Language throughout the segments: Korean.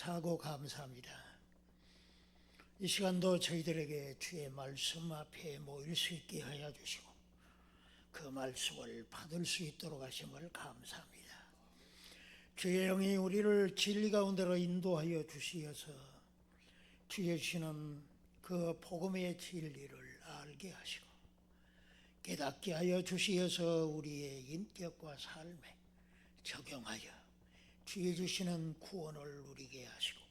사고 감사합니다. 이 시간도 저희들에게 주의 말씀 앞에 모일 수 있게 하여 주시고 그 말씀을 받을 수 있도록 하심을 감사합니다. 주의 영이 우리를 진리 가운데로 인도하여 주시어서 주의 주시는 그 복음의 진리를 알게 하시고 깨닫게 하여 주시어서 우리의 인격과 삶에 적용하여 주의 주시는 구원을 누리게 하시고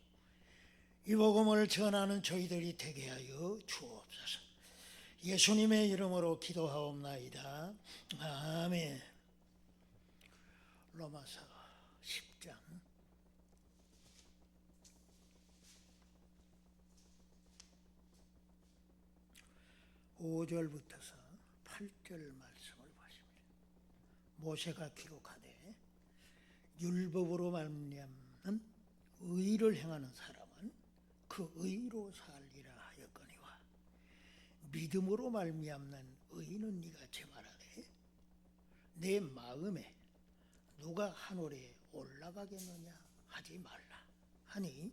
이 복음을 전하는 저희들이 되게 하여 주옵소서. 예수님의 이름으로 기도하옵나이다. 아멘. 로마서 10장 5절부터서 8절 말씀을 보십니다. 모세가 기록하되 율법으로 말미암는 의를 행하는 사람은 그 의로 살리라 하였거니와 믿음으로 말미암는 의는 네가 말하되 내 마음에 누가 하늘에 올라가겠느냐 하지 말라 하니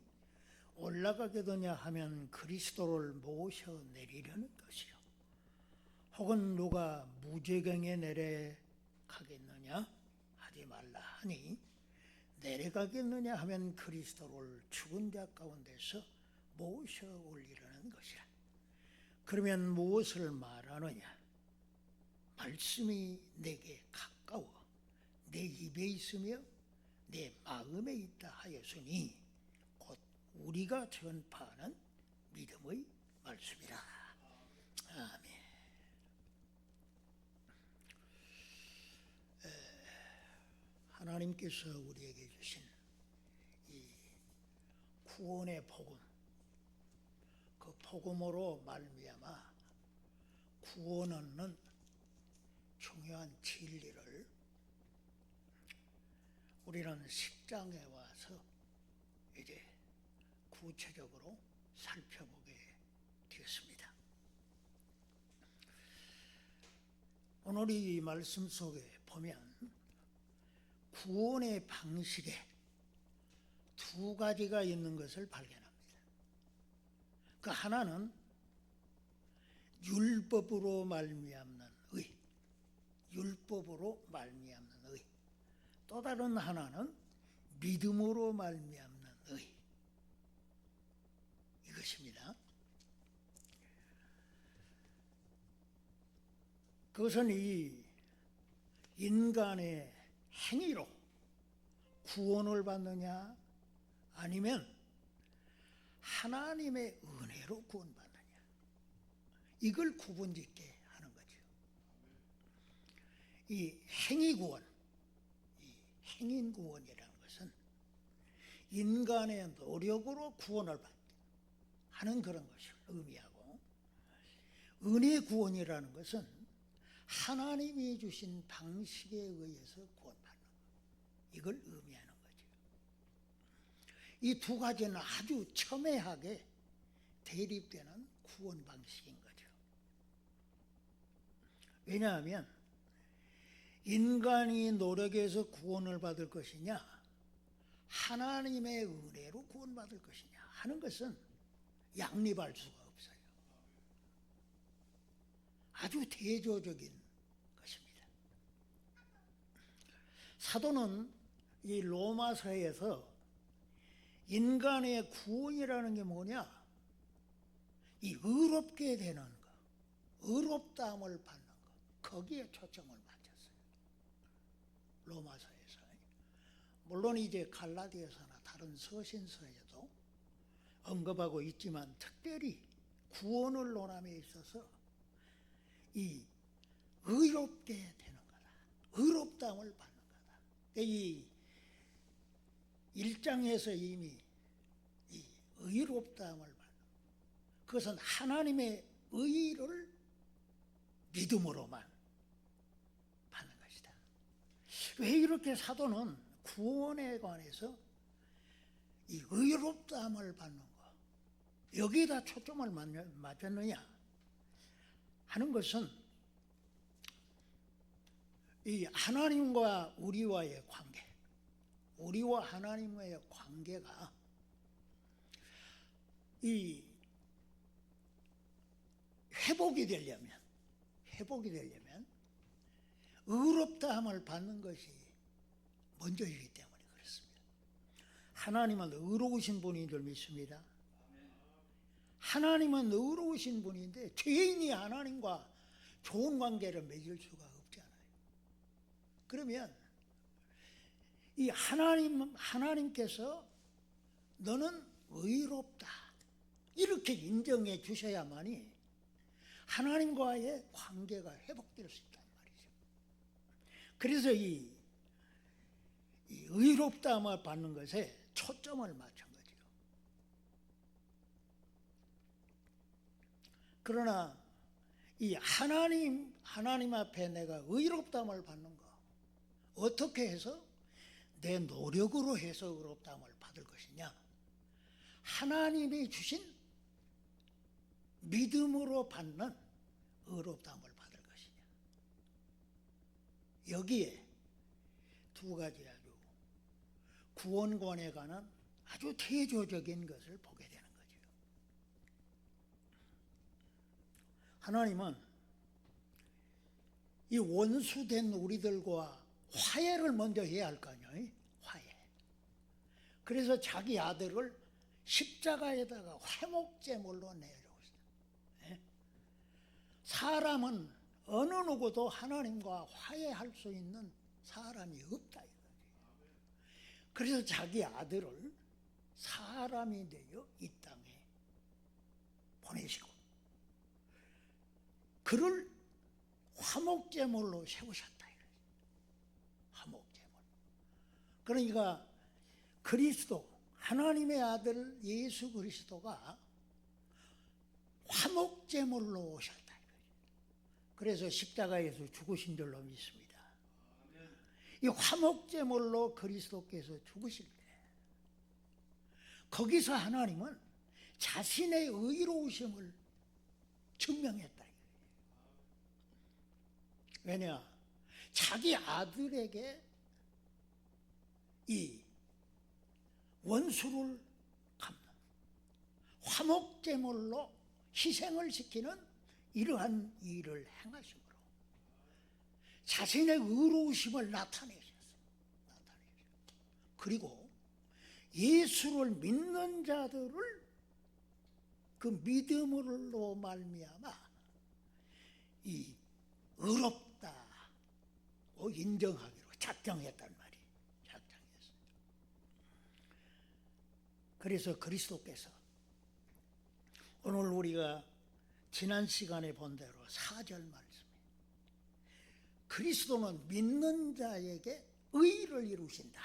올라가겠느냐 하면 그리스도를 모셔 내리려는 것이요 혹은 누가 무저갱에 내려가겠느냐 하지 말라 하니 내려가겠느냐 하면 그리스도를 죽은 자 가운데서 모셔 올리려는 것이라. 그러면 무엇을 말하느냐? 말씀이 내게 가까워 내 입에 있으며 내 마음에 있다 하였으니 곧 우리가 전파하는 믿음의 말씀이라. 아멘. 하나님께서 우리에게 주신 이 구원의 복음, 그 복음으로 말미암아 구원 얻는 중요한 진리를 우리는 10장에 와서 이제 구체적으로 살펴보게 되었습니다. 오늘 이 말씀 속에 보면 구원의 방식에 두 가지가 있는 것을 발견합니다. 그 하나는 율법으로 말미암는 의, 율법으로 말미암는 의. 또 다른 하나는 믿음으로 말미암는 의. 이것입니다. 그것은 이 인간의 행위로 구원을 받느냐 아니면 하나님의 은혜로 구원받느냐, 이걸 구분짓게 하는 거죠. 이 행위구원, 이 행인구원이라는 것은 인간의 노력으로 구원을 받게 하는 그런 것을 의미하고, 은혜구원이라는 것은 하나님이 주신 방식에 의해서 구원받는 것, 이걸 의미하는 거죠. 이 두 가지는 아주 첨예하게 대립되는 구원 방식인 거죠. 왜냐하면 인간이 노력해서 구원을 받을 것이냐 하나님의 은혜로 구원받을 것이냐 하는 것은 양립할 수가 없어요. 아주 대조적인 것입니다. 사도는 이 로마서에서 인간의 구원이라는 게 뭐냐? 이 의롭게 되는 것, 의롭다함을 받는 것, 거기에 초점을 맞췄어요. 로마서에서. 물론 이제 갈라디아서나 다른 서신서에도 언급하고 있지만 특별히 구원을 논함에 있어서 이 의롭게 되는 거다, 의롭다함을 받는 거다. 이 1장에서 이미 이 의롭다함을 받는 것, 그것은 하나님의 의를 믿음으로만 받는 것이다. 왜 이렇게 사도는 구원에 관해서 이 의롭다함을 받는 것, 여기에다 초점을 맞췄느냐 하는 것은 이 하나님과 우리와의 관계, 우리와 하나님과의 관계가 이 회복이 되려면 의롭다함을 받는 것이 먼저이기 때문에 그렇습니다. 하나님은 의로우신 분인 줄 믿습니다. 하나님은 의로우신 분인데 죄인이 하나님과 좋은 관계를 맺을 수가 없잖아요. 그러면 이 하나님께서 너는 의롭다 이렇게 인정해 주셔야만이 하나님과의 관계가 회복될 수 있단 말이죠. 그래서 이 의롭다함을 받는 것에 초점을 맞춘 거죠. 그러나 이 하나님 앞에 내가 의롭다함을 받는 거 어떻게 해서 내 노력으로 해서 의롭다함을 받을 것이냐? 하나님이 주신 믿음으로 받는 의롭다함을 받을 것이냐? 여기에 두 가지 아주 구원권에 관한 아주 대조적인 것을 보게 되는 거죠. 하나님은 이 원수된 우리들과 화해를 먼저 해야 할 거 아니에요? 화해. 그래서 자기 아들을 십자가에다가 화목제물로 내려오셨어요. 네? 사람은 어느 누구도 하나님과 화해할 수 있는 사람이 없다 이거지. 그래서 자기 아들을 사람이 되어 이 땅에 보내시고 그를 화목제물로 세우셨다 이거지. 화목제물. 그러니까 그리스도 하나님의 아들 예수 그리스도가 화목제물로 오셨다 이거지. 그래서 십자가에서 죽으신 줄로 믿습니다. 이 화목제물로 그리스도께서 죽으실 때 거기서 하나님은 자신의 의로우심을 증명했다. 왜냐? 자기 아들에게 이 원수를 갚는 화목제물로 희생을 시키는 이러한 일을 행하심으로 자신의 의로우심을 나타내셨어요. 그리고 예수를 믿는 자들을 그 믿음으로 말미암아 이 의롭다고 인정하기로 작정했단 말이에요. 작정했어요. 그래서 그리스도께서 오늘 우리가 지난 시간에 본 대로 4절 말씀에 그리스도는 믿는 자에게 의를 이루신다.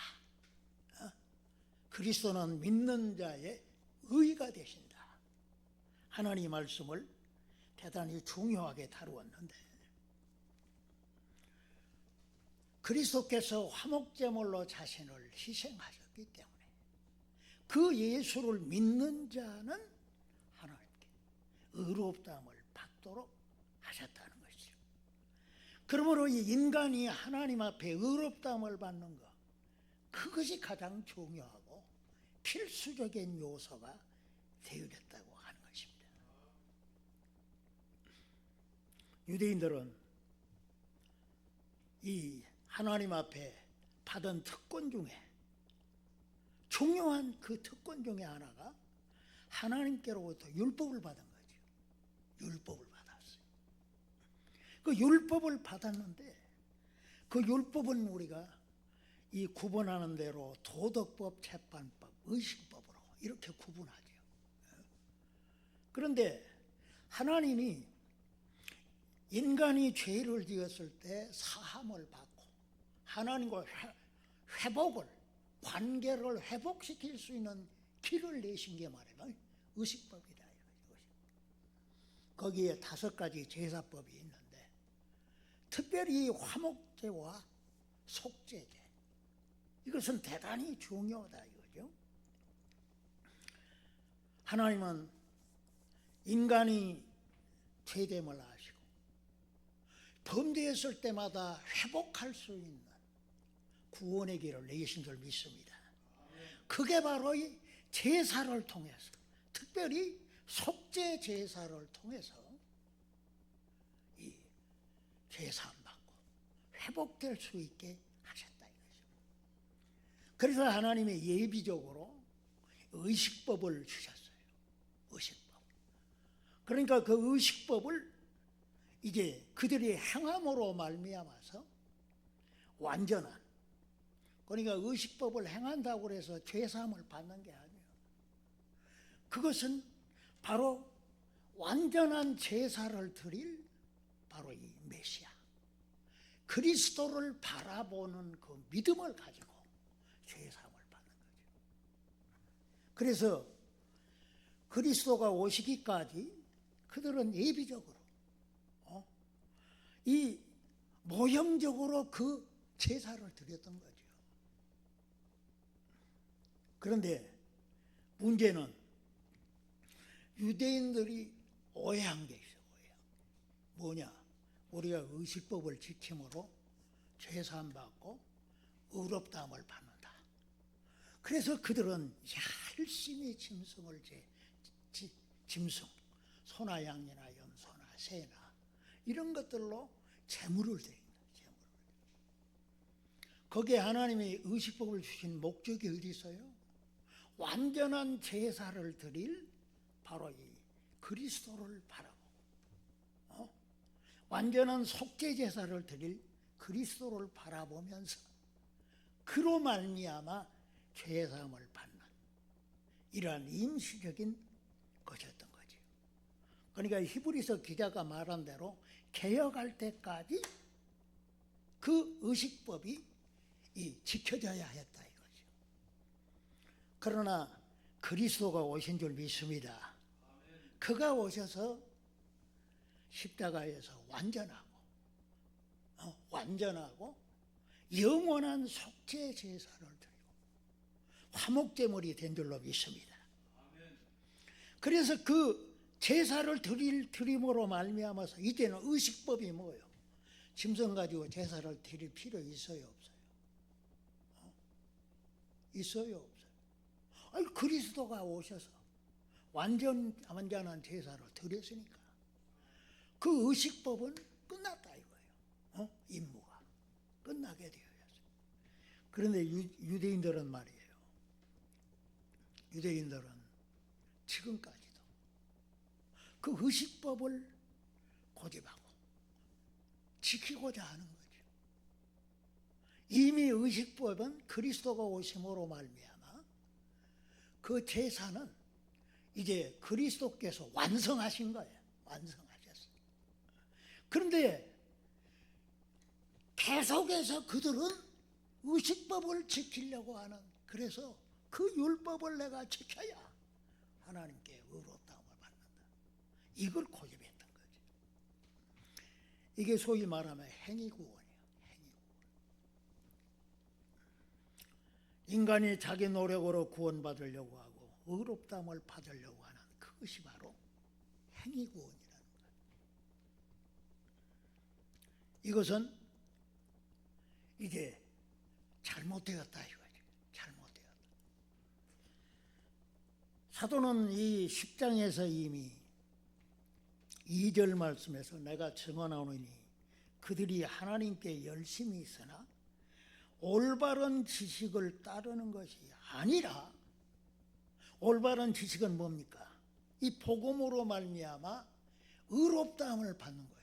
그리스도는 믿는 자의 의가 되신다. 하나님의 말씀을 대단히 중요하게 다루었는데 그리스도께서 화목제물로 자신을 희생하셨기 때문에 그 예수를 믿는 자는 하나님께 의롭다함을 받도록 하셨다는 것이죠. 그러므로 이 인간이 하나님 앞에 의롭다함을 받는 것 그것이 가장 중요하고 필수적인 요소가 되어졌다고 하는 것입니다. 유대인들은 이 하나님 앞에 받은 특권 중에 중요한 그 특권 중에 하나가 하나님께로부터 율법을 받은 거죠. 율법을 받았어요. 그 율법을 받았는데 그 율법은 우리가 이 구분하는 대로 도덕법, 재판법, 의식법으로 이렇게 구분하죠. 그런데 하나님이 인간이 죄를 지었을 때 사함을 받고 하나님과 회복을 관계를 회복시킬 수 있는 길을 내신 게 말이에요. 의식법이다. 거기에 5가지 제사법이 있는데 특별히 화목제와 속죄제 이것은 대단히 중요하다 이거죠. 하나님은 인간이 죄됨을 아시고 범죄했을 때마다 회복할 수 있는 구원의 길을 내신 줄 믿습니다. 그게 바로 이 제사를 통해서 특별히 속죄 제사를 통해서 이 죄사함 받고 회복될 수 있게 하셨다 이거죠. 그래서 하나님이 예비적으로 의식법을 주셨어요. 의식법. 그러니까 그 의식법을 이제 그들이 행함으로 말미암아서 완전한, 그러니까 의식법을 행한다고 해서 죄사함을 받는 게 아니에요. 그것은 바로 완전한 제사를 드릴 바로 이 메시아 그리스도를 바라보는 그 믿음을 가지고 죄사함을 받는 거죠. 그래서 그리스도가 오시기까지 그들은 예비적으로 이 모형적으로 그 제사를 드렸던 거죠. 그런데 문제는 유대인들이 오해한 게 있어요. 뭐냐? 우리가 의식법을 지킴으로 죄사함 받고 의롭다함을 받는다. 그래서 그들은 열심히 짐승, 소나 양이나 염소나 새나 이런 것들로 제물을 드립니다. 거기에 하나님이 의식법을 주신 목적이 어디 있어요? 완전한 제사를 드릴 바로 이 그리스도를 바라보고 완전한 속죄 제사를 드릴 그리스도를 바라보면서 그로 말미암아 죄사함을 받는 이러한 임시적인 것이었던 거죠. 그러니까 히브리서 기자가 말한 대로 개혁할 때까지 그 의식법이 지켜져야 했다 이거죠. 그러나 그리스도가 오신 줄 믿습니다. 그가 오셔서 십자가에서 완전하고 영원한 속죄 제사를 드리고 화목제물이 된 줄로 믿습니다. 그래서 그 제사를 드림으로 말미암아서 이제는 의식법이 뭐예요? 짐승 가지고 제사를 드릴 필요 있어요, 없어요? 있어요, 없어요? 아니, 그리스도가 오셔서 완전한 제사를 드렸으니까 그 의식법은 끝났다 이거예요. 임무가 끝나게 되어졌어요. 그런데 유대인들은 말이에요. 유대인들은 지금까지도 그 의식법을 고집하고 지키고자 하는 거죠. 이미 의식법은 그리스도가 오심으로 말미암아 그 제사는 이제 그리스도께서 완성하신 거예요. 완성하셨어요. 그런데 계속해서 그들은 의식법을 지키려고 하는, 그래서 그 율법을 내가 지켜야 하나님께 의롭다함을 받는다. 이걸 고집했던 거죠. 이게 소위 말하면 행위구원이에요. 인간이 자기 노력으로 구원받으려고 하고 의롭다함을 받으려고 하는 그것이 바로 행위구원이라는 거예요. 이것은 이제 잘못되었다 이거죠. 잘못되었다. 사도는 이 10장에서 이미 2절 말씀에서 내가 증언하노니 그들이 하나님께 열심히 있으나 올바른 지식을 따르는 것이 아니라, 올바른 지식은 뭡니까? 이 복음으로 말미암아 의롭다함을 받는 거죠.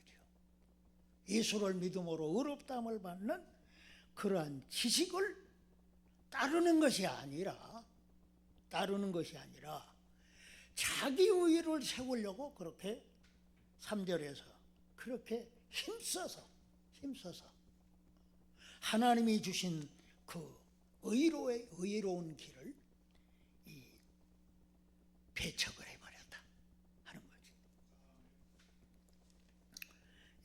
예수를 믿음으로 의롭다함을 받는 그러한 지식을 따르는 것이 아니라 자기 의의를 세우려고 그렇게 3절에서 그렇게 힘써서 하나님이 주신 그 의로운 길을 배척을 해버렸다 하는 거지.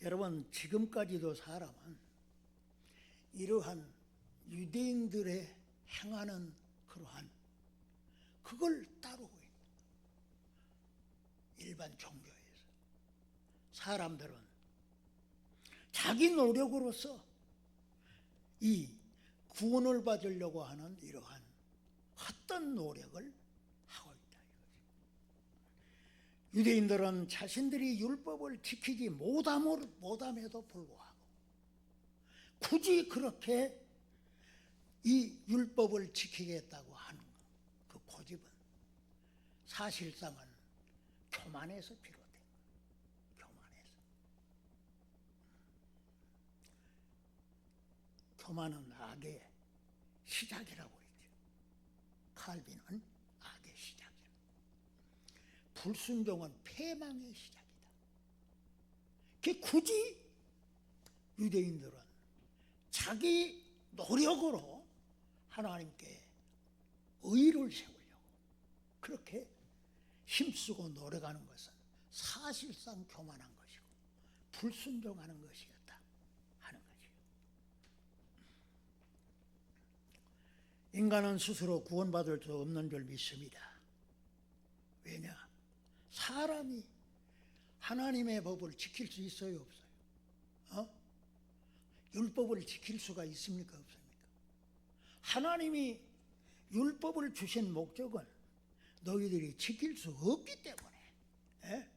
여러분, 지금까지도 사람은 이러한 유대인들의 행하는 그러한 그걸 따르고 있는 일반 종교에서 사람들은 자기 노력으로서 이 구원을 받으려고 하는 이러한 헛된 노력을 하고 있다 이거지. 유대인들은 자신들이 율법을 지키지 못함에도 불구하고 굳이 그렇게 이 율법을 지키겠다고 하는 그 고집은 사실상은 교만에서 비롯된 거예요. 교만에서. 교만은 악의 시작이라고 했죠. 칼빈은 악의 시작이라. 불순종은 패망의 시작이다. 그 굳이 유대인들은 자기 노력으로 하나님께 의를 세우려고 그렇게 힘쓰고 노력하는 것은 사실상 교만한 것이고 불순종하는 것이었다 하는 거지요. 인간은 스스로 구원받을 수 없는 줄 믿습니다. 왜냐? 사람이 하나님의 법을 지킬 수 있어요, 없어요? 율법을 지킬 수가 있습니까, 없습니까? 하나님이 율법을 주신 목적은 너희들이 지킬 수 없기 때문에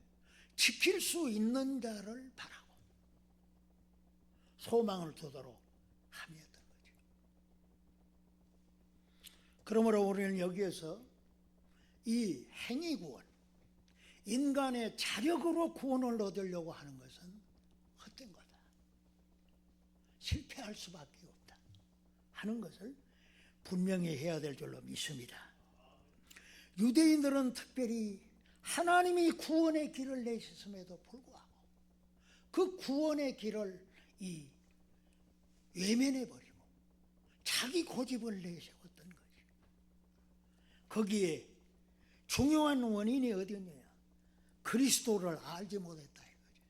지킬 수 있는 자를 바라고 소망을 두도록 함이었던 거죠. 그러므로 우리는 여기에서 이 행위구원, 인간의 자력으로 구원을 얻으려고 하는 것은 헛된 거다. 실패할 수밖에 없다 하는 것을 분명히 해야 될 줄로 믿습니다. 유대인들은 특별히 하나님이 구원의 길을 내셨음에도 불구하고 그 구원의 길을 외면해버리고 자기 고집을 내세웠던 거지. 거기에 중요한 원인이 어디냐? 그리스도를 알지 못했다 이거죠.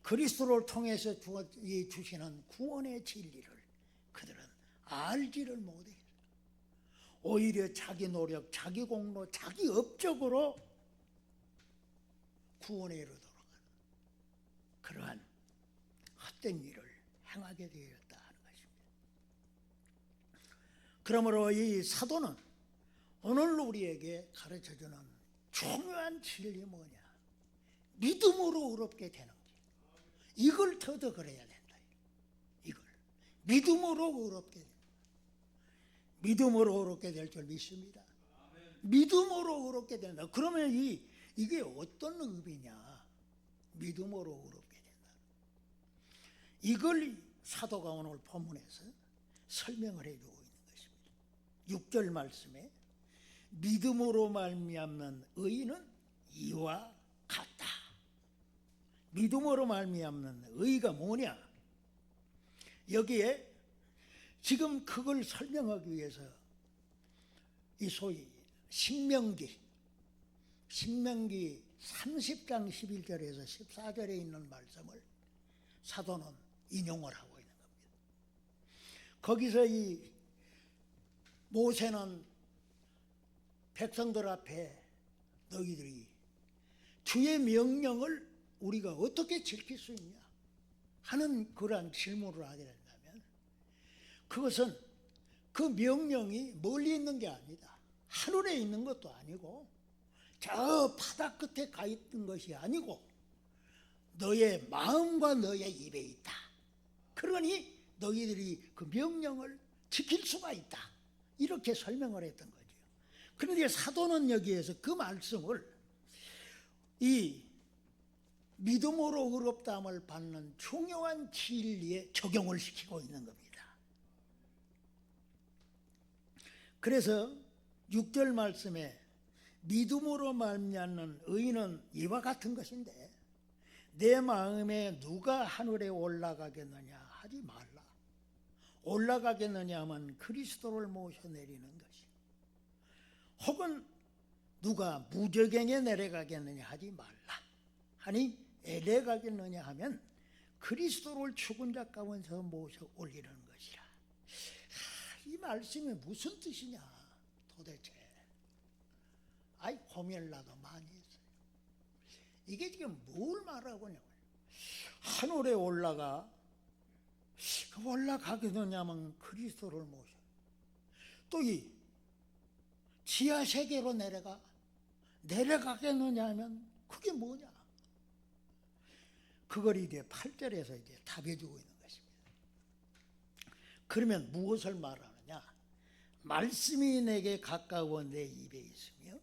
그리스도를 통해서 주시는 구원의 진리를 그들은 알지를 못해. 오히려 자기 노력, 자기 공로, 자기 업적으로 구원에 이르도록 하는 그러한 헛된 일을 행하게 되었다 하는 것입니다. 그러므로 이 사도는 오늘 우리에게 가르쳐주는 중요한 진리 뭐냐? 믿음으로 의롭게 되는 길. 이걸 터득을 해야 된다. 이걸 믿음으로 의롭게 된다. 믿음으로 의롭게 될 줄 믿습니다. 믿음으로 의롭게 된다. 그러면 이게 어떤 의미냐? 믿음으로 의롭게 된다. 이걸 사도가 오늘 본문에서 설명을 해주고 있는 것입니다. 6절 말씀에 믿음으로 말미암는 의는 이와 같다. 믿음으로 말미암는 의가 뭐냐? 여기에 지금 그걸 설명하기 위해서 이 소위 신명기 30장 11절에서 14절에 있는 말씀을 사도는 인용을 하고 있는 겁니다. 거기서 이 모세는 백성들 앞에 너희들이 주의 명령을 우리가 어떻게 지킬 수 있냐 하는 그러한 질문을 하게 된다면 그것은 그 명령이 멀리 있는 게 아니다. 하늘에 있는 것도 아니고 저 바다 끝에 가 있던 것이 아니고 너의 마음과 너의 입에 있다. 그러니 너희들이 그 명령을 지킬 수가 있다. 이렇게 설명을 했던 거죠. 그런데 사도는 여기에서 그 말씀을 이 믿음으로 의롭다함을 받는 중요한 진리에 적용을 시키고 있는 겁니다. 그래서 6절 말씀에 믿음으로 말미암는 의는 이와 같은 것인데 내 마음에 누가 하늘에 올라가겠느냐 하지 말라. 올라가겠느냐 하면 그리스도를 모셔내리는 것이 혹은 누가 무저갱에 내려가겠느냐 하지 말라 하니 내려가겠느냐 하면 그리스도를 죽은 자 가운데서 모셔 올리는 것이라. 이 말씀이 무슨 뜻이냐 도대체 고민을 나도 많이 했어요. 이게 지금 뭘 말하고 있냐면 하늘에 올라가겠느냐면 그리스도를 모셔 또 이 지하 세계로 내려가 내려가겠느냐 하면 그게 뭐냐? 그걸 이제 8절에서 이제 답해주고 있는 것입니다. 그러면 무엇을 말하느냐? 말씀이 내게 가까워 내 입에 있으며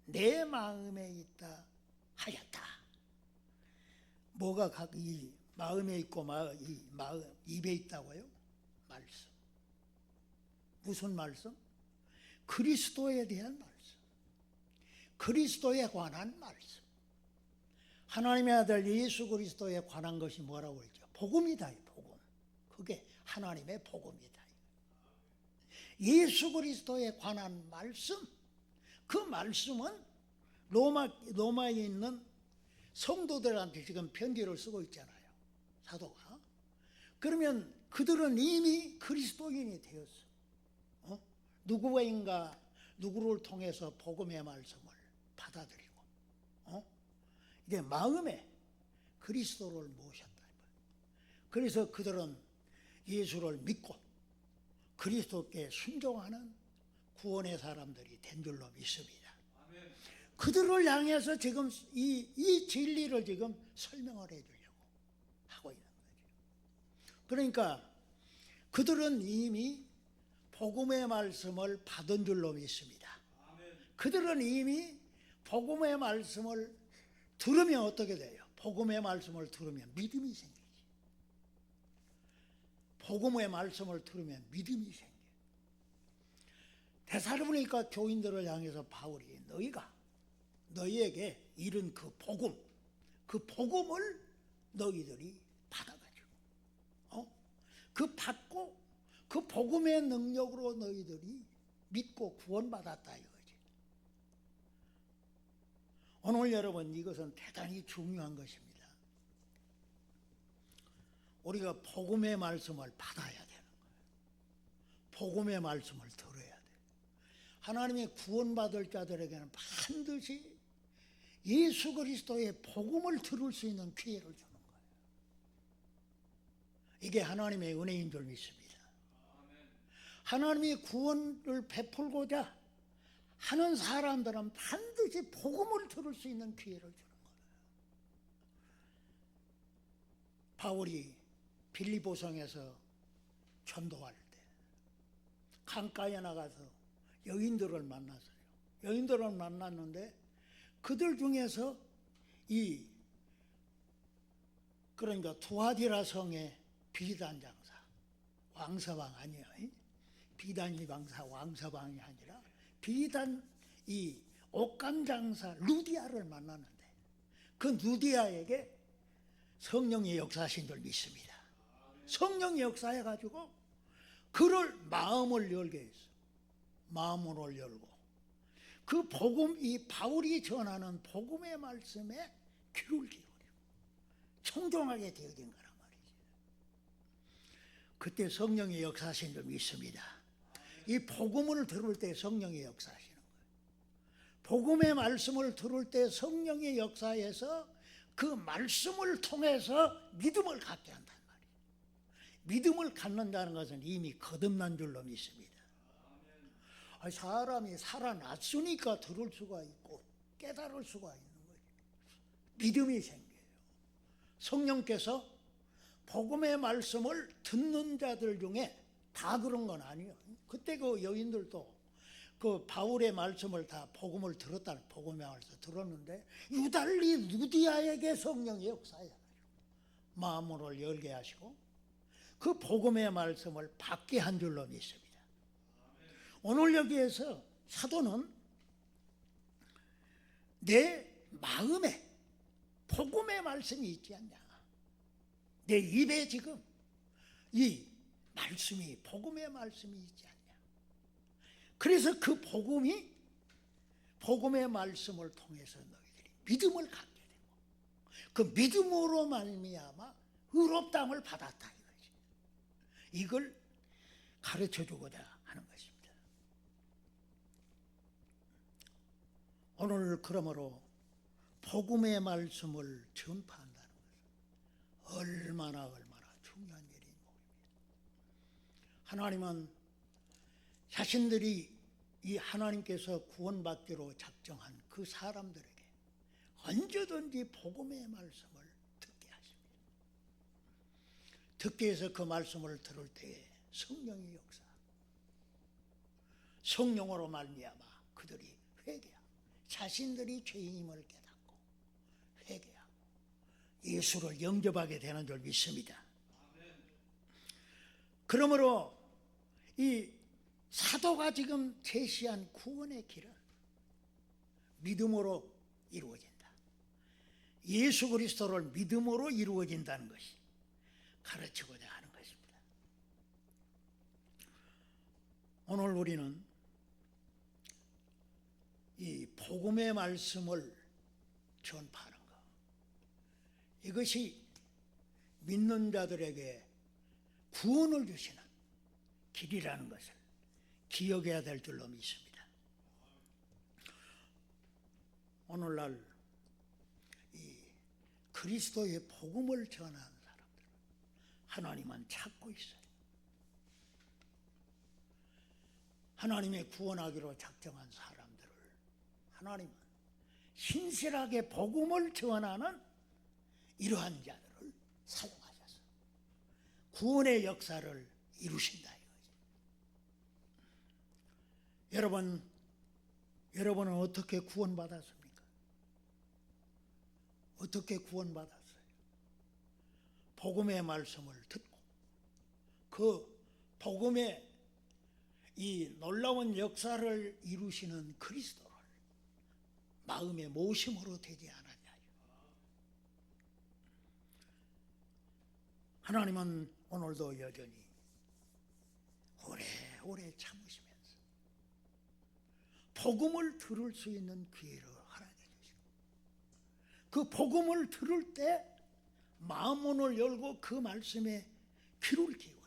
내 마음에 있다 하였다. 뭐가 이 마음에 있고 이 마음 입에 있다고요? 말씀. 무슨 말씀? 그리스도에 대한 말씀. 그리스도에 관한 말씀. 하나님의 아들 예수 그리스도에 관한 것이 뭐라고 했죠? 복음이다. 복음. 그게 하나님의 복음이다. 예수 그리스도에 관한 말씀. 그 말씀은 로마에 있는 성도들한테 지금 편지를 쓰고 있잖아요. 사도가. 그러면 그들은 이미 그리스도인이 되었어. 누구를 통해서 복음의 말씀을 받아들이고 이게 마음에 그리스도를 모셨다. 그래서 그들은 예수를 믿고 그리스도께 순종하는 구원의 사람들이 된 줄로 믿습니다. 그들을 향해서 지금 이 진리를 지금 설명을 해주려고 하고 있는 거죠. 그러니까 그들은 이미 복음의 말씀을 받은 줄로 믿습니다. 그들은 이미 복음의 말씀을 들으면 어떻게 돼요? 복음의 말씀을 들으면 믿음이 생기지. 복음의 말씀을 들으면 믿음이 생겨요. 데살로니가 교인들을 향해서 바울이 너희에게 이른 그 복음을 너희들이 받아가지고 그 받고 그 복음의 능력으로 너희들이 믿고 구원받았다 이거지. 오늘 여러분 이것은 대단히 중요한 것입니다. 우리가 복음의 말씀을 받아야 되는 거예요. 복음의 말씀을 들어야 돼요. 하나님의 구원받을 자들에게는 반드시 예수 그리스도의 복음을 들을 수 있는 기회를 주는 거예요. 이게 하나님의 은혜인 줄 믿습니다. 하나님이 구원을 베풀고자 하는 사람들은 반드시 복음을 들을 수 있는 기회를 주는 거예요. 바울이 빌립보성에서 전도할 때 강가에 나가서 여인들을 만났어요. 여인들을 만났는데 그들 중에서 그러니까 투아디라 성의 비단 장사 왕서방 아니에요. 비단 장사 왕서방이 아니라 비단 옷감 장사 루디아를 만났는데 그 루디아에게 성령의 역사하신 줄 믿습니다. 성령의 역사해 가지고 그를 마음을 열게 했어. 마음을 열고 그 복음 바울이 전하는 복음의 말씀에 귀를 기울이고 청종하게 되어진 거란 말이지. 그때 성령의 역사하신 줄 믿습니다. 이 복음을 들을 때 성령의 역사하시는 거예요. 복음의 말씀을 들을 때 성령의 역사에서 그 말씀을 통해서 믿음을 갖게 한단 말이에요. 믿음을 갖는다는 것은 이미 거듭난 줄로 믿습니다. 사람이 살아났으니까 들을 수가 있고 깨달을 수가 있는 거예요. 믿음이 생겨요. 성령께서 복음의 말씀을 듣는 자들 중에 다 그런 건 아니에요. 그때 그 여인들도 그 바울의 말씀을 다 복음을 들었다는 복음의 말씀을 들었는데 유달리 루디아에게 성령의 역사에 마음을 열게 하시고 그 복음의 말씀을 받게 한 줄로 믿습니다. 오늘 여기에서 사도는 내 마음에 복음의 말씀이 있지 않냐. 내 입에 지금 이 말씀이 복음의 말씀이 있지 않냐. 그래서 그 복음의 말씀을 통해서 너희들이 믿음을 갖게 되고 그 믿음으로 말미암아 의롭다함을 받았다 이거지. 이걸 가르쳐주고자 하는 것입니다. 오늘 그러므로 복음의 말씀을 전파한다는 것은 얼마나 중요한 일인 모릅니다. 하나님은 자신들이 이 하나님께서 구원받기로 작정한 그 사람들에게 언제든지 복음의 말씀을 듣게 하십니다. 듣게 해서 그 말씀을 들을 때에 성령의 역사, 성령으로 말미암아 그들이 회개하고 자신들이 죄인임을 깨닫고 회개하고 예수를 영접하게 되는 줄 믿습니다. 그러므로 이 사도가 지금 제시한 구원의 길은 믿음으로 이루어진다. 예수 그리스도를 믿음으로 이루어진다는 것이 가르치고자 하는 것입니다. 오늘 우리는 이 복음의 말씀을 전파하는 것, 이것이 믿는 자들에게 구원을 주시는 길이라는 것을 기억해야 될 줄로 믿습니다. 오늘날 이 그리스도의 복음을 전하는 사람들은 하나님은 찾고 있어요. 하나님의 구원하기로 작정한 사람들을 하나님은 신실하게 복음을 전하는 이러한 자들을 사용하셔서 구원의 역사를 이루신다 이거지. 여러분은 어떻게 구원받았습니까? 어떻게 구원받았어요? 복음의 말씀을 듣고 그 복음의 이 놀라운 역사를 이루시는 그리스도를 마음에 모심으로 되지 않았냐요. 하나님은 오늘도 여전히 오래오래 참으시면서 복음을 들을 수 있는 기회를 허락해 주시고 그 복음을 들을 때 마음문을 열고 그 말씀에 귀를 기울이고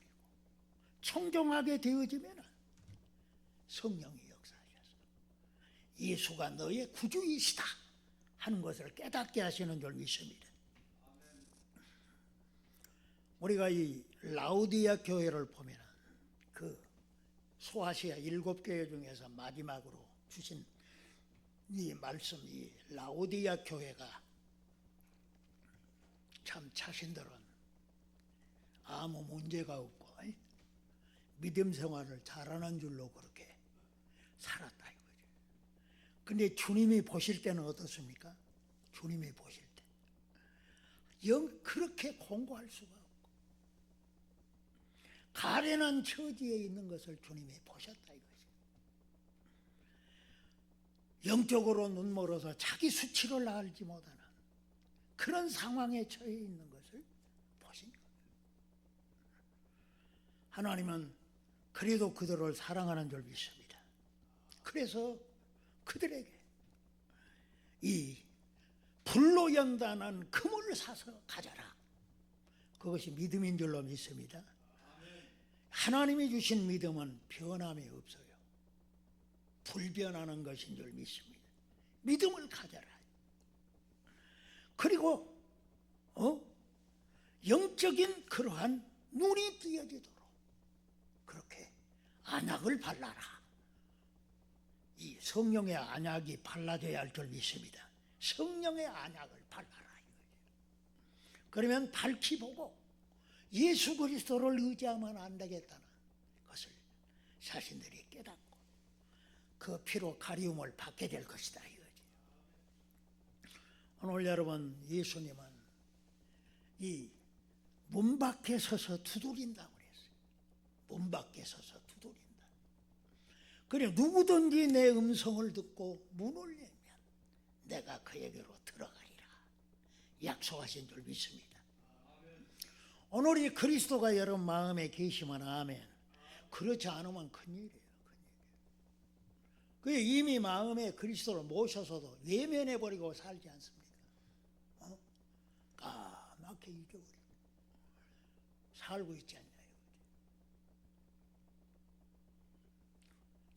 청정하게 되어지면 성령이 역사하셔서 예수가 너의 구주이시다 하는 것을 깨닫게 하시는 줄 믿습니다. 우리가 이 라우디아 교회를 보면 그 소아시아 7교회 중에서 마지막으로 주신 이 말씀, 이 라우디아 교회가 참 자신들은 아무 문제가 없고 믿음 생활을 잘하는 줄로 그렇게 살았다 이거죠. 근데 주님이 보실 때는 어떻습니까? 주님이 보실 때 그렇게 공고할 수가 없고 가련한 처지에 있는 것을 주님이 보셨다 이거죠. 영적으로 눈멀어서 자기 수치를 알지 못하는 그런 상황에 처해 있는 것을 보신 거예요. 하나님은 그래도 그들을 사랑하는 줄 믿습니다. 그래서 그들에게 이 불로 연단한 금을 사서 가져라. 그것이 믿음인 줄로 믿습니다. 하나님이 주신 믿음은 변함이 없어요. 불변하는 것인 줄 믿습니다. 믿음을 가져라. 그리고 영적인 그러한 눈이 띄어지도록 그렇게 안약을 발라라. 이 성령의 안약이 발라져야 할 줄 믿습니다. 성령의 안약을 발라라. 그러면 밝히 보고 예수 그리스도를 의지하면 안 되겠다는 것을 자신들이 깨닫고 그 피로 가리움을 받게 될 것이다 이거지. 오늘 여러분, 예수님은 이 문 밖에 서서 두드린다고 그랬어요. 문 밖에 서서 두드린다. 그래 누구든지 내 음성을 듣고 문을 열면 내가 그에게로 들어가리라 약속하신 줄 믿습니다. 오늘 이 그리스도가 여러분 마음에 계시면 아멘. 그렇지 않으면 큰일이에요. 그 이미 마음에 그리스도를 모셔서도 외면해버리고 살지 않습니까? 까맣게 잊어버리고 살고 있지 않나요?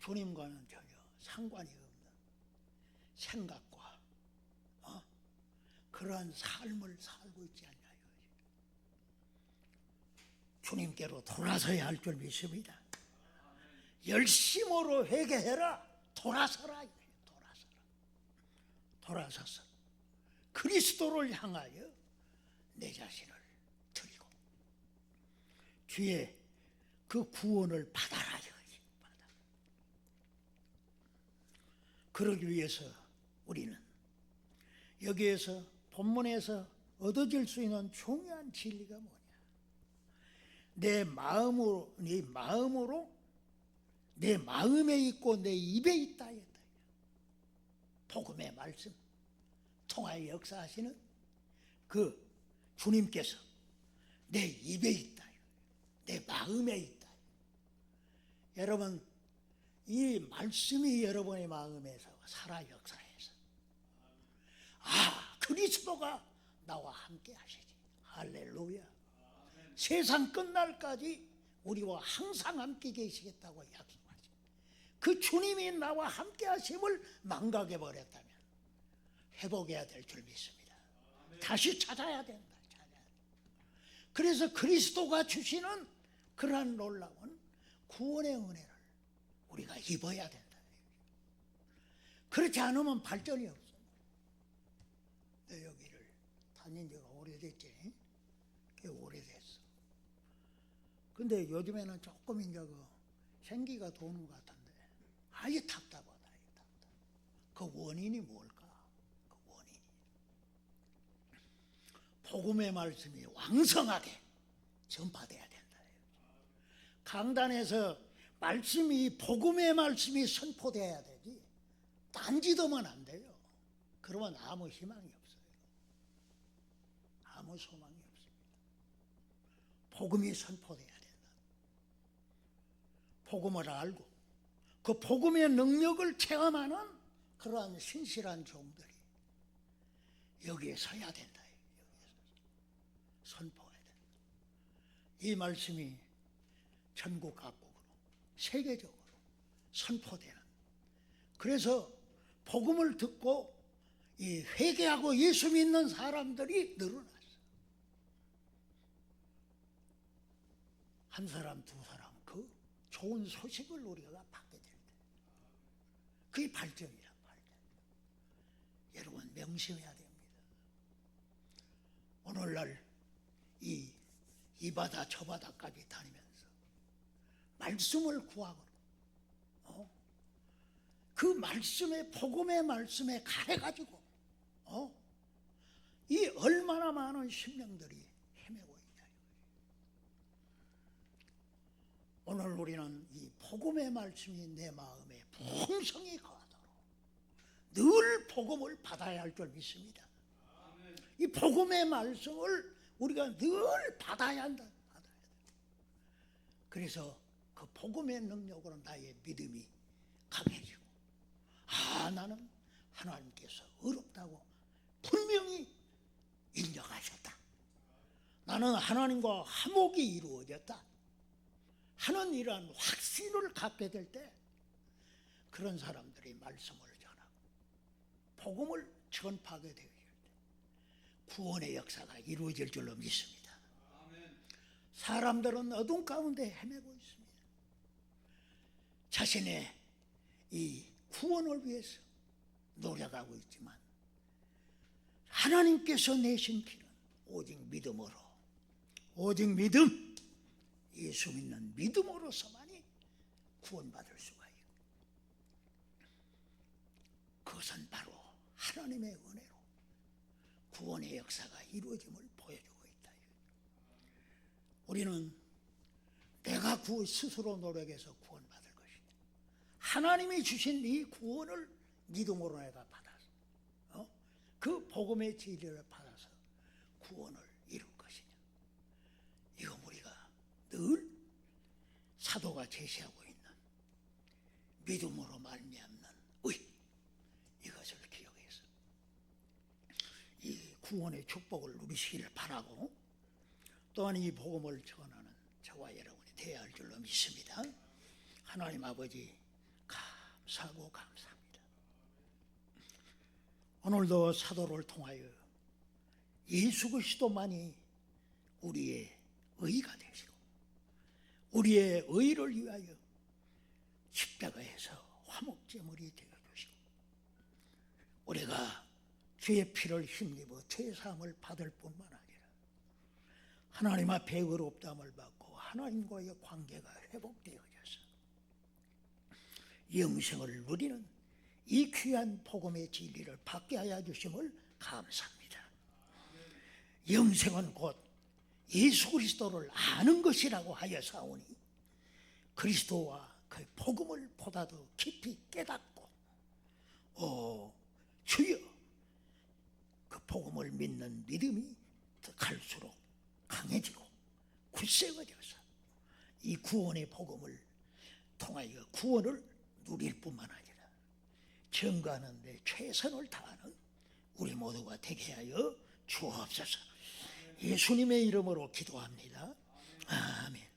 주님과는 전혀 상관이 없는 생각과 그러한 삶을 살고 있지 않나요? 주님께로 돌아서야 할 줄 믿습니다. 열심으로 회개해라. 돌아서라 이거예요. 돌아서서 그리스도를 향하여 내 자신을 드리고 주의 그 구원을 받아라 이거지. 그러기 위해서 우리는 여기에서 본문에서 얻어질 수 있는 중요한 진리가 뭐냐? 내 마음으로 내 마음에 있고 내 입에 있다 했다. 복음의 말씀 통하여 역사하시는 그 주님께서 내 입에 있다, 내 마음에 있다. 여러분, 이 말씀이 여러분의 마음에서 살아 역사해서 그리스도가 나와 함께 하시지. 할렐루야. 세상 끝날까지 우리와 항상 함께 계시겠다고 약속하시. 그 주님이 나와 함께 하심을 망각해 버렸다면 회복해야 될 줄 믿습니다. 다시 찾아야 된다. 그래서 그리스도가 주시는 그러한 놀라운 구원의 은혜를 우리가 입어야 된다. 그렇지 않으면 발전이 없어. 내 여기를 다닌 지가 오래됐지. 꽤 오래됐어. 근데 요즘에는 조금 이제 그 생기가 도는 것 같은데 아주 답답하다. 그 원인이 뭘까? 그 원인이 복음의 말씀이 왕성하게 전파돼야 된다. 강단에서 말씀이 복음의 말씀이 선포돼야 되지. 딴짓하면 안 돼요. 그러면 아무 희망이 없어요. 아무 소망이 없습니다. 복음이 선포돼야 된다. 복음을 알고 그 복음의 능력을 체험하는 그러한 신실한 종들이 여기에 서야 된다. 여기에 선포해야 된다. 이 말씀이 전국 각국으로 세계적으로 선포되는. 그래서 복음을 듣고 이 회개하고 예수 믿는 사람들이 늘어났어. 한 사람 두 사람 그 좋은 소식을 우리가 받게 될 때 그게 발전이란 발전. 여러분 명심해야 됩니다. 오늘날 이 바다 저 바다까지 다니면서 말씀을 구하고 그 말씀에 복음의 말씀에 가해가지고 이 얼마나 많은 심령들이 헤매고 있냐. 오늘 우리는 이 복음의 말씀이 내 마음에 풍성히 거하도록 늘 복음을 받아야 할 줄 믿습니다. 이 복음의 말씀을 우리가 늘 받아야 한다. 그래서 그 복음의 능력으로 나의 믿음이 강해지고 나는 하나님께서 의롭다고 분명히 인정하셨다. 나는 하나님과 화목이 이루어졌다 하는 이러한 확신을 갖게 될 때 그런 사람들이 말씀을 전하고 복음을 전파하게 되어질 때 구원의 역사가 이루어질 줄로 믿습니다. 사람들은 어둠 가운데 헤매고 있습니다. 자신의 이 구원을 위해서 노력하고 있지만 하나님께서 내신 길은 오직 믿음으로, 오직 믿음, 예수 믿는 믿음으로서만이 구원받을 수가 있고 그것은 바로 하나님의 은혜로 구원의 역사가 이루어짐을 보여주고 있다. 우리는 내가 스스로 노력해서 구원받을 것이냐, 하나님이 주신 이 구원을 믿음으로 내가 받아서 그 복음의 진리를 받아서 구원을 이룰 것이냐. 이거 우리가 늘 사도가 제시하고 있는 믿음으로 말미암는 의, 이것을 기억해서 이 구원의 축복을 누리시기를 바라고 또한 이 복음을 전하는 저와 여러분이 되어야 할 줄로 믿습니다. 하나님 아버지 감사하고 감사합니다. 오늘도 사도를 통하여 예수 그리스도만이 우리의 의가 되시고 우리의 의를 위하여 십자가에서 화목제물이 되어 주시고 우리가 주의 피를 힘입어 죄사함을 받을 뿐만 아니라 하나님 앞에 의롭다함을 받고 하나님과의 관계가 회복되어져서 영생을 누리는 이 귀한 복음의 진리를 받게 하여 주심을 감사합니다. 영생은 곧 예수 그리스도를 아는 것이라고 하여사오니 그리스도와 그 복음을 보다 더 깊이 깨닫고 주여 그 복음을 믿는 믿음이 더 갈수록 강해지고 굳세어져서 이 구원의 복음을 통하여 구원을 누릴 뿐만 아니라 증거하는 데 최선을 다하는 우리 모두가 되게 하여 주옵소서. 예수님의 이름으로 기도합니다. 아멘.